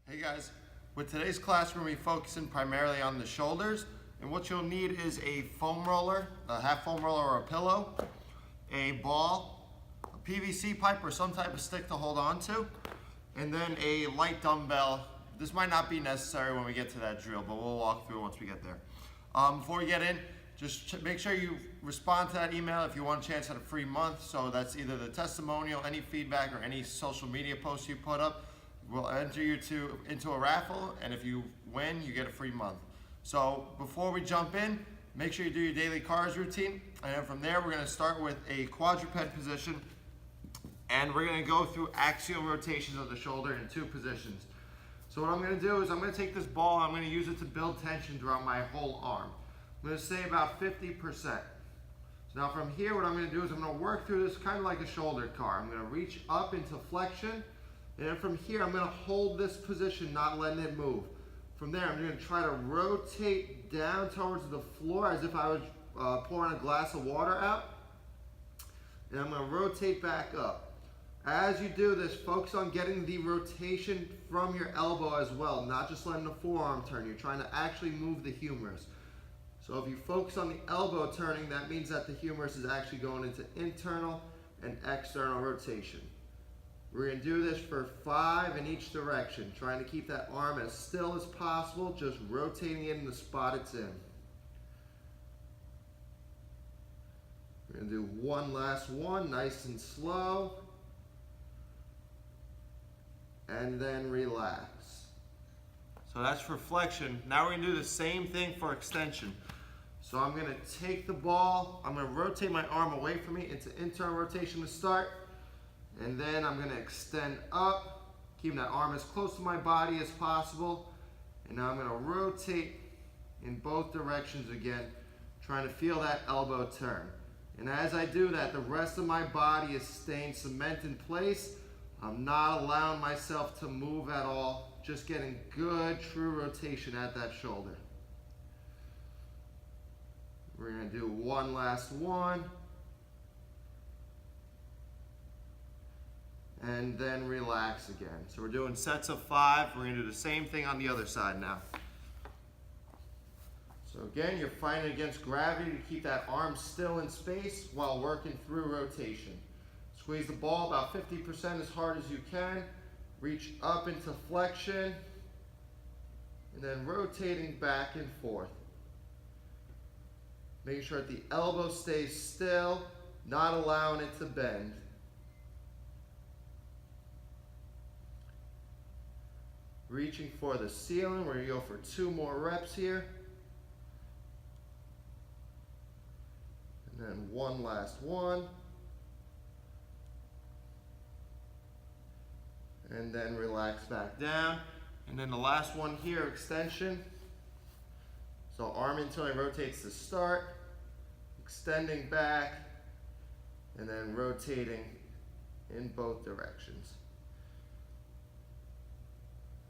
Hey guys, with today's class we're going to be focusing primarily on the shoulders, and what you'll need is a foam roller, a half foam roller or a pillow, a ball, a PVC pipe or some type of stick to hold on to, and then a light dumbbell. This might not be necessary when we get to that drill, but we'll walk through once we get there. Before we get in, just make sure you respond to that email if you want a chance at a free month. So that's either the testimonial, any feedback, or any social media posts you put up. We'll enter you into a raffle, and if you win, you get a free month. So before we jump in, make sure you do your daily cars routine, and then from there we're going to start with a quadruped position, and we're going to go through axial rotations of the shoulder in two positions. So what I'm going to do is I'm going to take this ball and I'm going to use it to build tension throughout my whole arm. I'm going to say about 50%. So now from here, what I'm going to do is I'm going to work through this kind of like a shoulder car. I'm going to reach up into flexion. And then from here, I'm going to hold this position, not letting it move. From there, I'm going to try to rotate down towards the floor as if I was pouring a glass of water out. And I'm going to rotate back up. As you do this, focus on getting the rotation from your elbow as well, not just letting the forearm turn. You're trying to actually move the humerus. So if you focus on the elbow turning, that means that the humerus is actually going into internal and external rotation. We're going to do this for 5 in each direction, trying to keep that arm as still as possible, just rotating it in the spot it's in. We're going to do one last one, nice and slow, and then relax. So that's for flexion. Now we're going to do the same thing for extension. So I'm going to take the ball, I'm going to rotate my arm away from me into internal rotation to start. And then I'm going to extend up, keeping that arm as close to my body as possible. And now I'm going to rotate in both directions again, trying to feel that elbow turn. And as I do that, the rest of my body is staying cemented in place. I'm not allowing myself to move at all, just getting good, true rotation at that shoulder. We're going to do one last one. And then relax again. So we're doing sets of 5. We're going to do the same thing on the other side now. So again, you're fighting against gravity to keep that arm still in space while working through rotation. Squeeze the ball about 50% as hard as you can. Reach up into flexion. And then rotating back and forth. Making sure that the elbow stays still, not allowing it to bend. Reaching for the ceiling. We're going to go for 2 more reps here. And then one last one. And then relax back down. And then the last one here, extension. So arm internally rotates to start, extending back, and then rotating in both directions.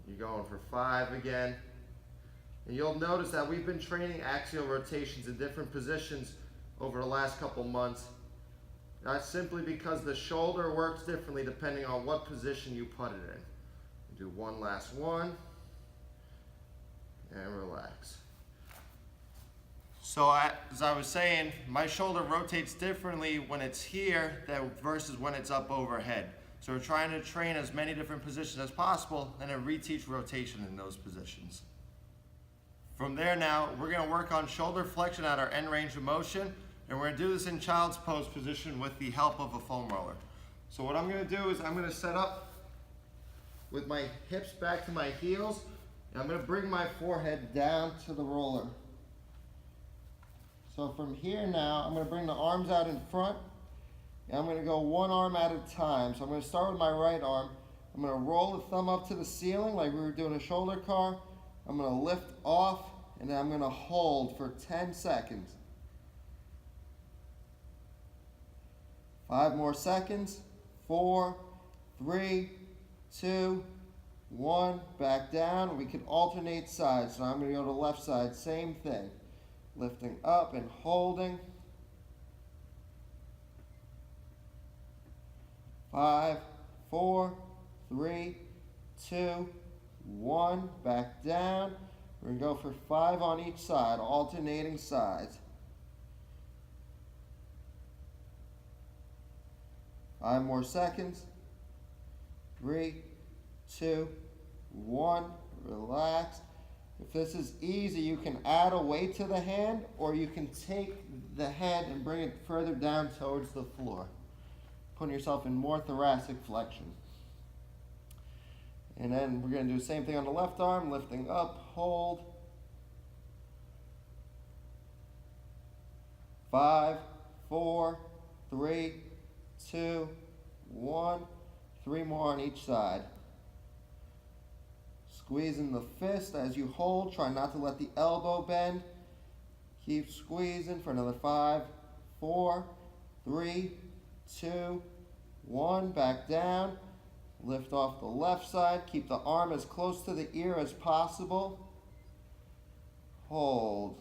You're going for 5 again. And you'll notice that we've been training axial rotations in different positions over the last couple months. That's simply because the shoulder works differently depending on what position you put it in. Do one last one. And relax. So as I was saying, my shoulder rotates differently when it's here versus when it's up overhead. So we're trying to train as many different positions as possible and then reteach rotation in those positions. From there now, we're going to work on shoulder flexion at our end range of motion, and we're going to do this in child's pose position with the help of a foam roller. So what I'm going to do is I'm going to set up with my hips back to my heels, and I'm going to bring my forehead down to the roller. So from here now, I'm going to bring the arms out in front. And I'm going to go one arm at a time. So I'm going to start with my right arm. I'm going to roll the thumb up to the ceiling like we were doing a shoulder car. I'm going to lift off, and then I'm going to hold for 10 seconds. 5 more seconds. 4, 3, 2, 1. Back down. We can alternate sides. So I'm going to go to the left side. Same thing. Lifting up and holding. 5, 4, 3, 2, 1, back down. We're going to go for 5 on each side, alternating sides. 5 more seconds. 3, 2, 1, relax. If this is easy, you can add a weight to the hand, or you can take the head and bring it further down towards the floor, putting yourself in more thoracic flexion. And then we're going to do the same thing on the left arm, lifting up, hold. 5, 4, 3, 2, 1. 3 more on each side. Squeezing the fist as you hold. Try not to let the elbow bend. Keep squeezing for another 5, 4, 3, 2, 1. Back down. Lift off the left side. Keep the arm as close to the ear as possible. Hold.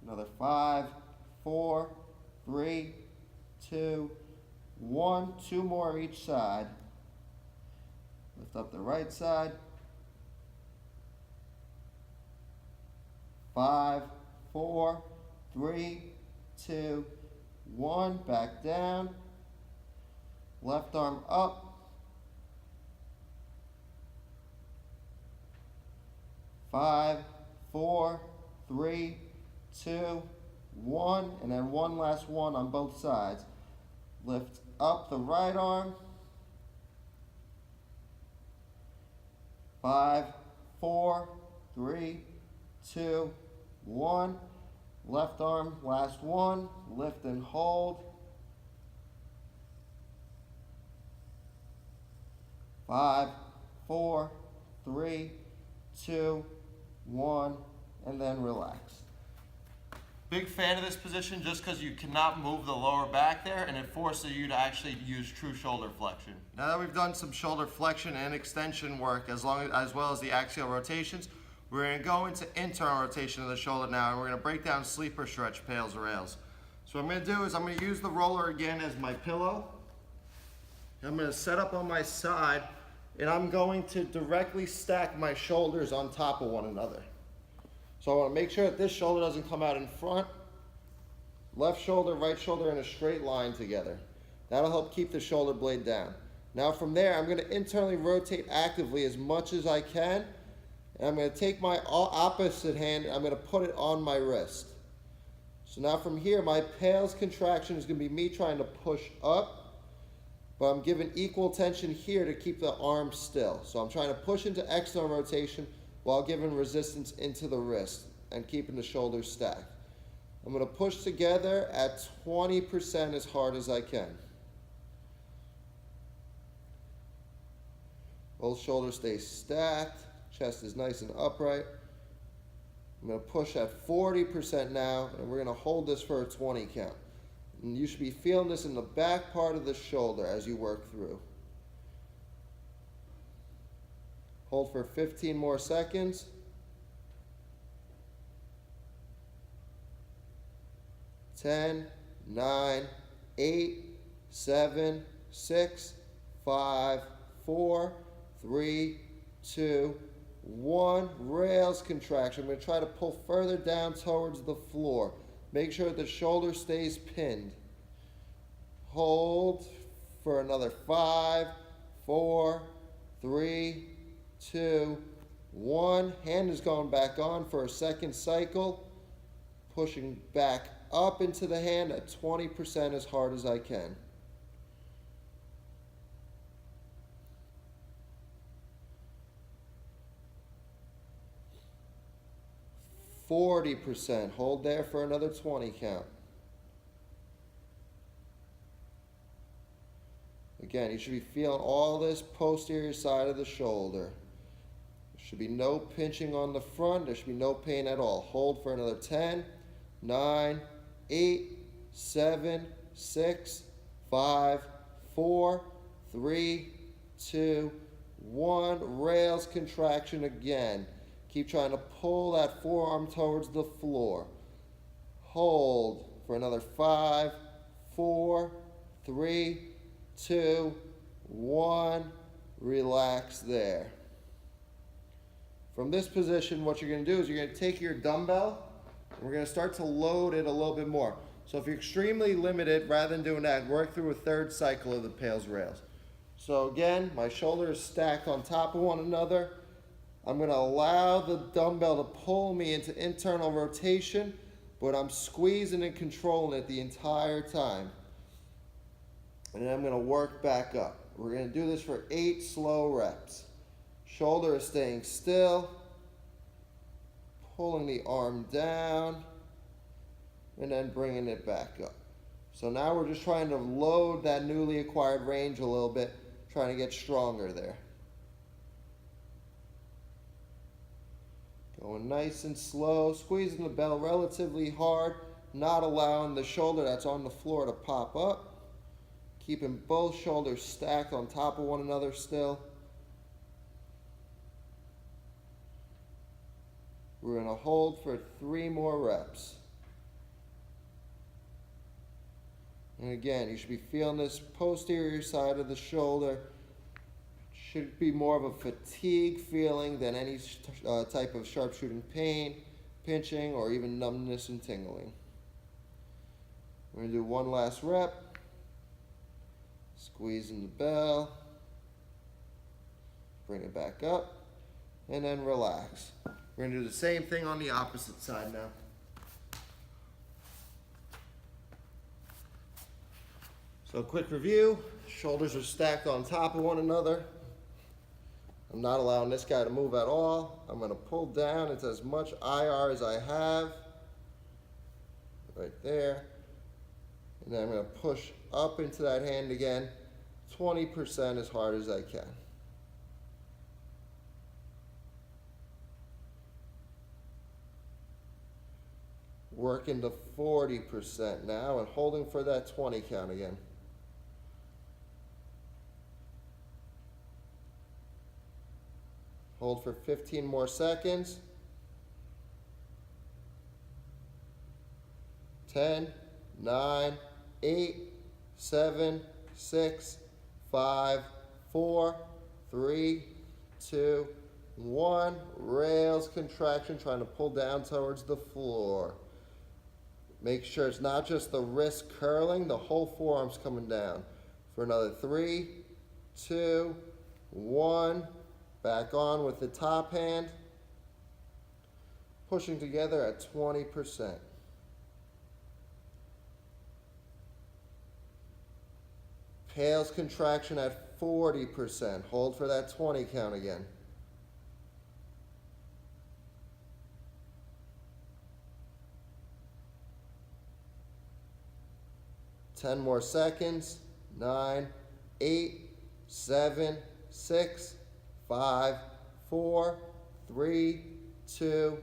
Another 5, 4, 3, 2, 1. 2 more each side. Lift up the right side. 5, 4, 3, 2, 1. Back down. Left arm up. 5, 4, 3, 2, 1. And then one last one on both sides. Lift up the right arm. 5, 4, 3, 2, 1. Left arm, last one. Lift and hold. 5, 4, 3, 2, 1, and then relax. Big fan of this position just because you cannot move the lower back there, and it forces you to actually use true shoulder flexion. Now that we've done some shoulder flexion and extension work as well as the axial rotations, we're going to go into internal rotation of the shoulder now, and we're going to break down sleeper stretch pails or rails. So what I'm going to do is I'm going to use the roller again as my pillow. I'm going to set up on my side, and I'm going to directly stack my shoulders on top of one another. So I want to make sure that this shoulder doesn't come out in front. Left shoulder, right shoulder in a straight line together. That'll help keep the shoulder blade down. Now from there, I'm going to internally rotate actively as much as I can. And I'm going to take my opposite hand, I'm going to put it on my wrist. So now from here, my pails contraction is going to be me trying to push up, but I'm giving equal tension here to keep the arm still. So I'm trying to push into external rotation while giving resistance into the wrist and keeping the shoulders stacked. I'm going to push together at 20% as hard as I can. Both shoulders stay stacked, chest is nice and upright. I'm going to push at 40% now, and we're going to hold this for a 20 count. And you should be feeling this in the back part of the shoulder as you work through. Hold for 15 more seconds. 10, 9, 8, 7, 6, 5, 4, 3, 2, 1. Rails contraction. I'm going to try to pull further down towards the floor. Make sure that the shoulder stays pinned. Hold for another 5, 4, 3, 2, 1. Hand is going back on for a second cycle. Pushing back up into the hand at 20% as hard as I can. %. Hold there for another 20 count. Again, you should be feeling all this posterior side of the shoulder. There should be no pinching on the front. There should be no pain at all. Hold for another 10, 9, 8, 7, 6, 5, 4, 3, 2, 1. Rails contraction again. Keep trying to pull that forearm towards the floor. Hold for another 5, 4, 3, 2, 1. relax there. From this position, what you're going to do is you're going to take your dumbbell and we're going to start to load it a little bit more. So if you're extremely limited, rather than doing that, work through a third cycle of the pails rails. So again, my shoulders stacked on top of one another. I'm going to allow the dumbbell to pull me into internal rotation, but I'm squeezing and controlling it the entire time. And then I'm going to work back up. We're going to do this for 8 slow reps. Shoulder is staying still, pulling the arm down, and then bringing it back up. So now we're just trying to load that newly acquired range a little bit, trying to get stronger there. Going nice and slow, squeezing the bell relatively hard, not allowing the shoulder that's on the floor to pop up. Keeping both shoulders stacked on top of one another still. We're going to hold for 3 more reps. And again, you should be feeling this posterior side of the shoulder. Should be more of a fatigue feeling than any type of sharpshooting pain, pinching, or even numbness and tingling. We're going to do one last rep. Squeezing the bell. Bring it back up. And then relax. We're going to do the same thing on the opposite side now. So quick review, shoulders are stacked on top of one another. I'm not allowing this guy to move at all. I'm going to pull down into as much IR as I have. Right there. And then I'm going to push up into that hand again, 20% as hard as I can. Working to 40% now and holding for that 20 count again. Hold for 15 more seconds. 10, 9, 8, 7, 6, 5, 4, 3, 2, 1. Rails contraction, trying to pull down towards the floor. Make sure it's not just the wrist curling, the whole forearm's coming down. For another 3, 2, 1. Back on with the top hand. Pushing together at 20%. Pails contraction at 40%. Hold for that 20 count again. Ten more seconds. 9, 8, 7, 6, 5, 4, 3, 2,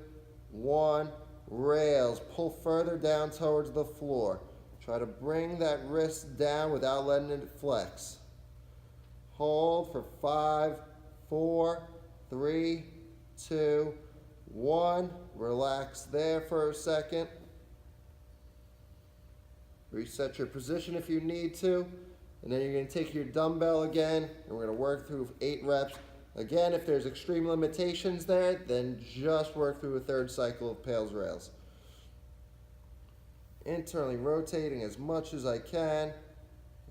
1. Rails. Pull further down towards the floor. Try to bring that wrist down without letting it flex. Hold for 5, 4, 3, 2, 1. Relax there for a second. Reset your position if you need to. And then you're going to take your dumbbell again, and we're going to work through 8 reps. Again, if there's extreme limitations there, then just work through a third cycle of pails rails. Internally rotating as much as I can,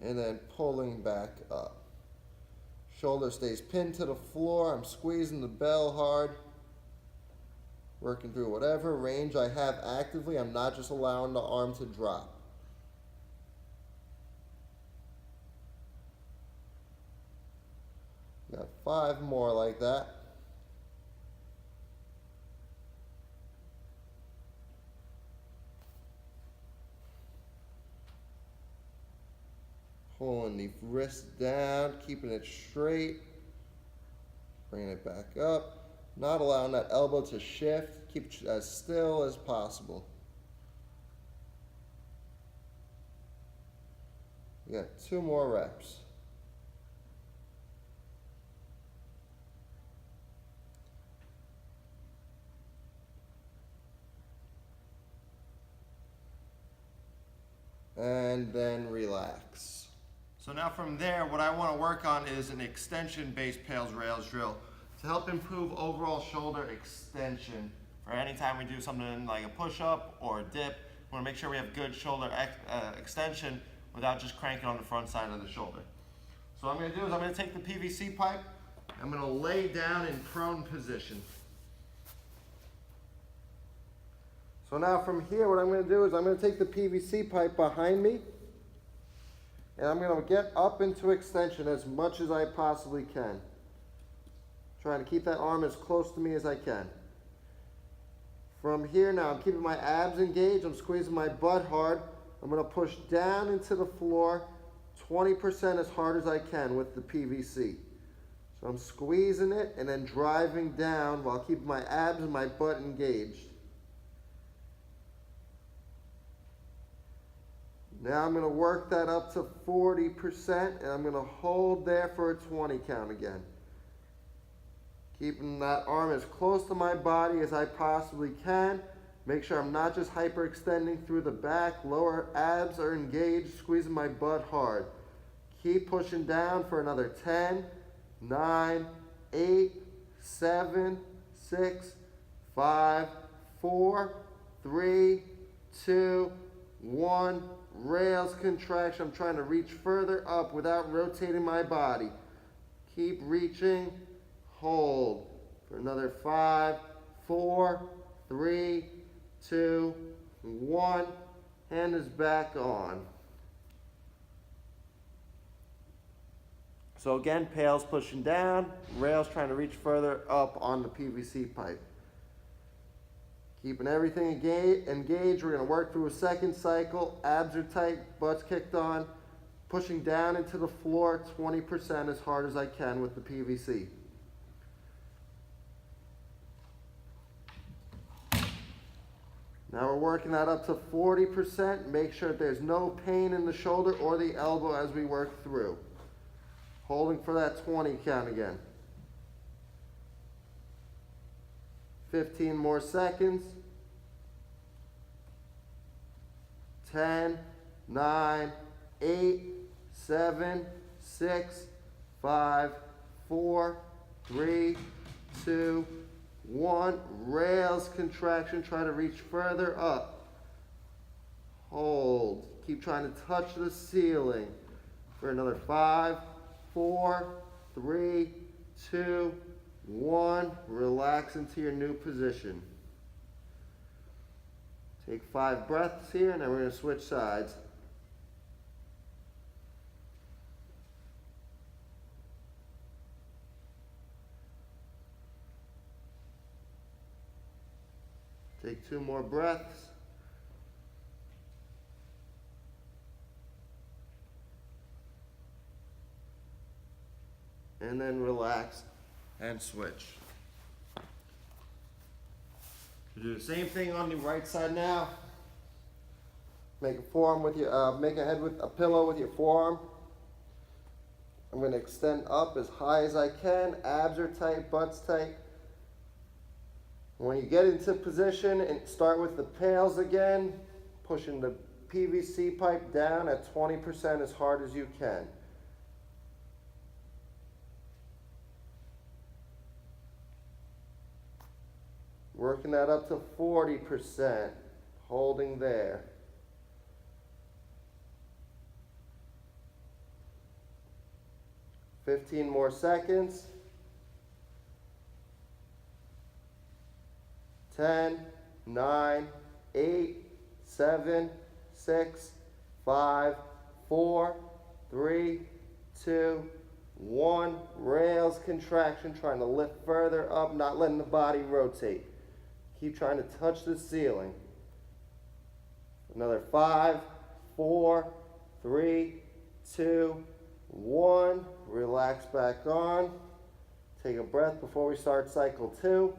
and then pulling back up. Shoulder stays pinned to the floor. I'm squeezing the bell hard. Working through whatever range I have actively. I'm not just allowing the arm to drop. Got 5 more like that. Pulling the wrist down, keeping it straight. Bringing it back up. Not allowing that elbow to shift. Keep it as still as possible. We got 2 more reps. And then relax. So now from there, what I want to work on is an extension-based pails rails drill to help improve overall shoulder extension. For any time we do something like a push-up or a dip, we want to make sure we have good shoulder extension without just cranking on the front side of the shoulder. So what I'm going to do is I'm going to take the PVC pipe, I'm going to lay down in prone position. So now from here, what I'm going to do is I'm going to take the PVC pipe behind me, and I'm going to get up into extension as much as I possibly can. Trying to keep that arm as close to me as I can. From here now, I'm keeping my abs engaged, I'm squeezing my butt hard. I'm going to push down into the floor 20% as hard as I can with the PVC. So I'm squeezing it and then driving down while keeping my abs and my butt engaged. Now I'm going to work that up to 40% and I'm going to hold there for a 20 count again. Keeping that arm as close to my body as I possibly can. Make sure I'm not just hyperextending through the back. Lower abs are engaged, squeezing my butt hard. Keep pushing down for another 10, 9, 8, 7, 6, 5, 4, 3, 2, 1. Rails contraction. I'm trying to reach further up without rotating my body. Keep reaching. Hold for another 5, 4, 3, 2, 1. Hand is back on. So again, pails pushing down, rails trying to reach further up on the PVC pipe. Keeping everything engaged. We're going to work through a second cycle. Abs are tight, butt's kicked on. Pushing down into the floor 20% as hard as I can with the PVC. Now we're working that up to 40%. Make sure that there's no pain in the shoulder or the elbow as we work through. Holding for that 20 count again. 15 more seconds. 10, 9, 8, 7, 6, 5, 4, 3, 2, 1. Rails contraction. Try to reach further up. Hold. Keep trying to touch the ceiling for another 5, 4, 3, 2, 1. Relax into your new position. Take 5 breaths here, and then we're going to switch sides. Take 2 more breaths. And then relax and switch. You do the same thing on the right side now. Make a forearm with your, make a head with a pillow with your forearm. I'm going to extend up as high as I can. Abs are tight, butt's tight. When you get into position and start with the pails again, pushing the PVC pipe down at 20% as hard as you can. Working that up to 40%, holding there. "15 more seconds. 10, 9, 8, 7, 6, 5, 4, 3, 2, 1. Rails contraction, trying to lift further up, not letting the body rotate. Keep trying to touch the ceiling. Another 5, 4, 3, 2, 1. Relax back on. Take a breath before we start cycle 2.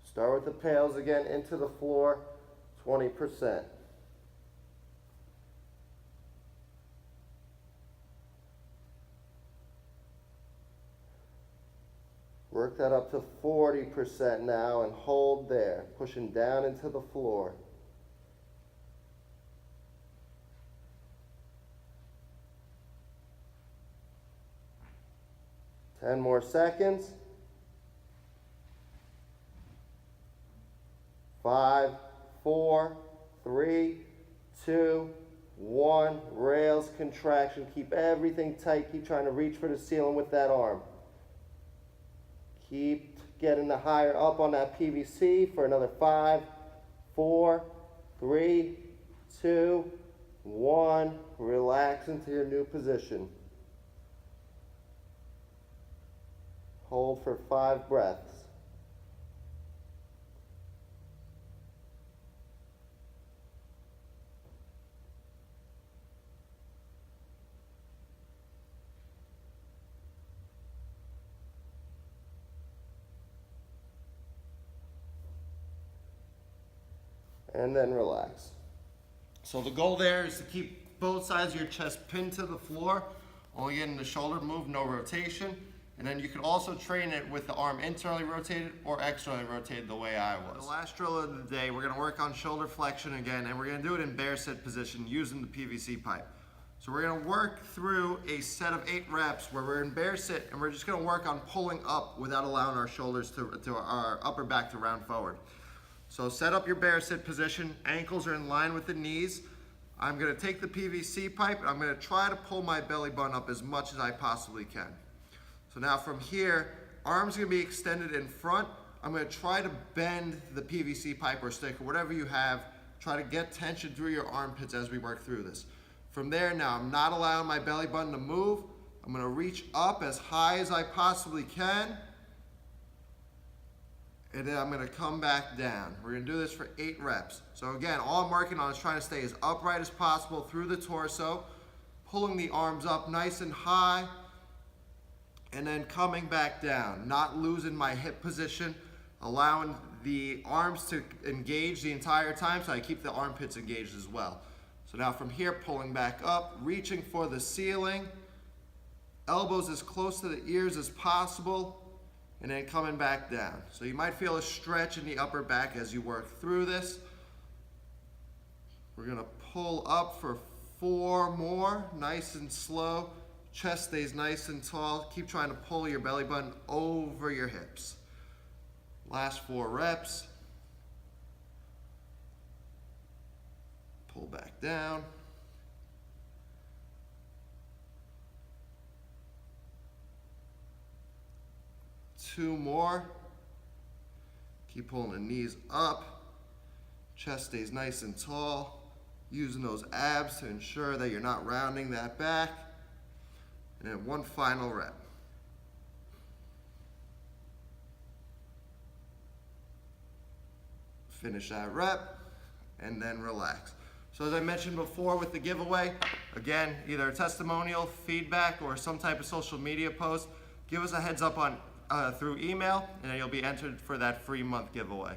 Start with the pails again into the floor, 20%. Work that up to 40% now and hold there, pushing down into the floor. 10 more seconds. 5, 4, 3, 2, 1. Rails contraction. Keep everything tight. Keep trying to reach for the ceiling with that arm. Keep getting the higher up on that PVC for another 5, 4, 3, 2, 1. Relax into your new position. Hold for 5 breaths. And then relax. So the goal there is to keep both sides of your chest pinned to the floor, only getting the shoulder move, no rotation. And then you can also train it with the arm internally rotated or externally rotated the way I was. The last drill of the day, we're gonna work on shoulder flexion again, and we're gonna do it in bear sit position using the PVC pipe. So we're gonna work through a set of 8 reps where we're in bear sit, and we're just gonna work on pulling up without allowing our shoulders to our upper back to round forward. So set up your bear sit position, ankles are in line with the knees. I'm gonna take the PVC pipe and I'm gonna try to pull my belly button up as much as I possibly can. So now from here, arms are gonna be extended in front. I'm gonna try to bend the PVC pipe or stick or whatever you have. Try to get tension through your armpits as we work through this. From there now, I'm not allowing my belly button to move. I'm gonna reach up as high as I possibly can. And then I'm gonna come back down. We're gonna do this for 8 reps. So again, all I'm working on is trying to stay as upright as possible through the torso, pulling the arms up nice and high, and then coming back down, not losing my hip position, allowing the arms to engage the entire time so I keep the armpits engaged as well. So now from here, pulling back up, reaching for the ceiling, elbows as close to the ears as possible, and then coming back down. So you might feel a stretch in the upper back as you work through this. We're gonna pull up for 4 more, nice and slow. Chest stays nice and tall. Keep trying to pull your belly button over your hips. Last 4 reps. Pull back down. Two more. Keep pulling the knees up. Chest stays nice and tall. Using those abs to ensure that you're not rounding that back. And then 1 final rep. Finish that rep and then relax. So as I mentioned before with the giveaway, again, either a testimonial, feedback, or some type of social media post, give us a heads up on through email, and then you'll be entered for that free month giveaway.